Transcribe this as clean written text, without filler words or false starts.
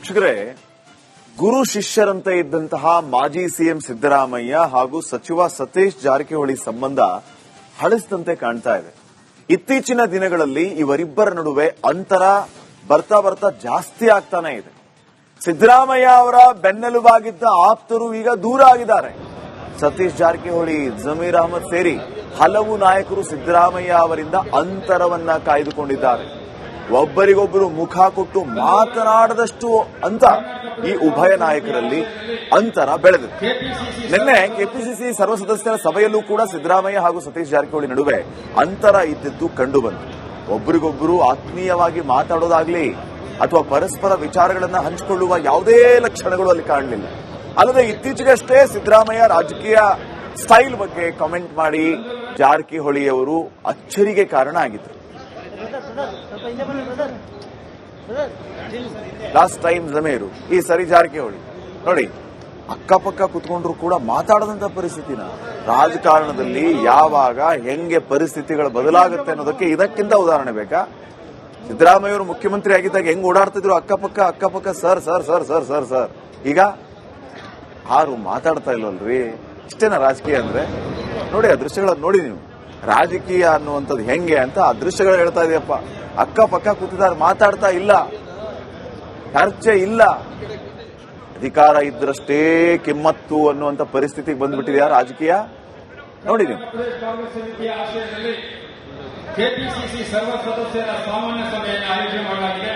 ವೀಕ್ಷಕರೇ, ಗುರು ಶಿಷ್ಯರಂತೆ ಇದ್ದಂತಹ ಮಾಜಿ ಸಿಎಂ ಸಿದ್ದರಾಮಯ್ಯ ಹಾಗೂ ಸಚಿವ ಸತೀಶ್ ಜಾರಕಿಹೊಳಿ ಸಂಬಂಧ ಹಳಸಿದಂತೆ ಕಾಣ್ತಾ ಇದೆ. ಇತ್ತೀಚಿನ ದಿನಗಳಲ್ಲಿ ಇವರಿಬ್ಬರ ನಡುವೆ ಅಂತರ ಬರ್ತಾ ಬರ್ತಾ ಜಾಸ್ತಿ ಆಗ್ತಾನೆ ಇದೆ. ಸಿದ್ದರಾಮಯ್ಯ ಅವರ ಬೆನ್ನೆಲುಬಾಗಿದ್ದ ಆಪ್ತರು ಈಗ ದೂರ ಆಗಿದ್ದಾರೆ. ಸತೀಶ್ ಜಾರಕಿಹೊಳಿ, ಜಮೀರ್ ಅಹಮದ್ ಸೇರಿ ಹಲವು ನಾಯಕರು ಸಿದ್ದರಾಮಯ್ಯ ಅವರಿಂದ ಅಂತರವನ್ನ ಕಾಯ್ದುಕೊಂಡಿದ್ದಾರೆ. ಒಬ್ಬರಿಗೊಬ್ಬರು ಮುಖ ಕೊಟ್ಟು ಮಾತನಾಡದಷ್ಟು ಅಂತ ಈ ಉಭಯ ನಾಯಕರಲ್ಲಿ ಅಂತರ ಬೆಳೆದಿದೆ. ನಿನ್ನೆ ಕೆಪಿಸಿಸಿ ಸರ್ವ ಸದಸ್ಯರ ಸಭೆಯಲ್ಲೂ ಕೂಡ ಸಿದ್ದರಾಮಯ್ಯ ಹಾಗೂ ಸತೀಶ್ ಜಾರಕಿಹೊಳಿ ನಡುವೆ ಅಂತರ ಇದ್ದಿದ್ದು ಕಂಡುಬಂತು. ಒಬ್ಬರಿಗೊಬ್ಬರು ಆತ್ಮೀಯವಾಗಿ ಮಾತಾಡೋದಾಗ್ಲಿ ಅಥವಾ ಪರಸ್ಪರ ವಿಚಾರಗಳನ್ನ ಹಂಚಿಕೊಳ್ಳುವ ಯಾವುದೇ ಲಕ್ಷಣಗಳು ಅಲ್ಲಿ ಕಾಣಲಿಲ್ಲ. ಅಲ್ಲದೆ ಇತ್ತೀಚೆಗಷ್ಟೇ ಸಿದ್ದರಾಮಯ್ಯ ರಾಜಕೀಯ ಸ್ಟೈಲ್ ಬಗ್ಗೆ ಕಾಮೆಂಟ್ ಮಾಡಿ ಜಾರಕಿಹೊಳಿ ಅವರು ಅಚ್ಚರಿಗೆ ಕಾರಣ ಆಗಿದ್ರು. ಲಾಸ್ಟ್ ಟೈಮ್ ಜಮೀರು, ಈ ಸರಿ ಜಾರಕಿಹೊಳಿ. ನೋಡಿ, ಅಕ್ಕಪಕ್ಕ ಕುತ್ಕೊಂಡ್ರು ಕೂಡ ಮಾತಾಡದಂತ ಪರಿಸ್ಥಿತಿನ ರಾಜಕಾರಣದಲ್ಲಿ ಯಾವಾಗ ಹೆಂಗೆ ಪರಿಸ್ಥಿತಿಗಳು ಬದಲಾಗುತ್ತೆ ಅನ್ನೋದಕ್ಕೆ ಇದಕ್ಕಿಂತ ಉದಾಹರಣೆ ಬೇಕಾ? ಸಿದ್ದರಾಮಯ್ಯ ಅವರು ಮುಖ್ಯಮಂತ್ರಿ ಆಗಿದ್ದಾಗ ಹೆಂಗ್ ಓಡಾಡ್ತಿದ್ರು ಅಕ್ಕಪಕ್ಕ sir sir sir sir sir sir. ಈಗ ಯಾರು ಮಾತಾಡ್ತಾ ಇಲ್ವಲ್ರಿ. ಇಷ್ಟೇನ ರಾಜಕೀಯ ಅಂದ್ರೆ? ನೋಡಿ, ಆ ದೃಶ್ಯಗಳನ್ನು ನೋಡಿ ನೀವು. ರಾಜಕೀಯ ಅನ್ನುವಂಥದ್ದು ಹೆಂಗೆ ಅಂತ ಆ ದೃಶ್ಯಗಳು ಹೇಳ್ತಾ ಇದೆಯಪ್ಪ. ಅಕ್ಕಪಕ್ಕ ಕೂತಿದ್ದಾರೆ, ಮಾತಾಡ್ತಾ ಇಲ್ಲ, ಚರ್ಚೆ ಇಲ್ಲ. ಅಧಿಕಾರ ಇದ್ದರಷ್ಟೇ ಕಿಮ್ಮತ್ತು ಅನ್ನುವಂಥ ಪರಿಸ್ಥಿತಿಗೆ ಬಂದ್ಬಿಟ್ಟಿದೆಯಾ ರಾಜಕೀಯ? ನೋಡಿ ನೀವು. ಕೆಪಿಸಿಸಿ ಸರ್ವ ಸದಸ್ಯರ ಸಾಮಾನ್ಯ ಸಭೆಯನ್ನು ಆಯೋಜನೆ ಮಾಡಲಾಗಿದೆ.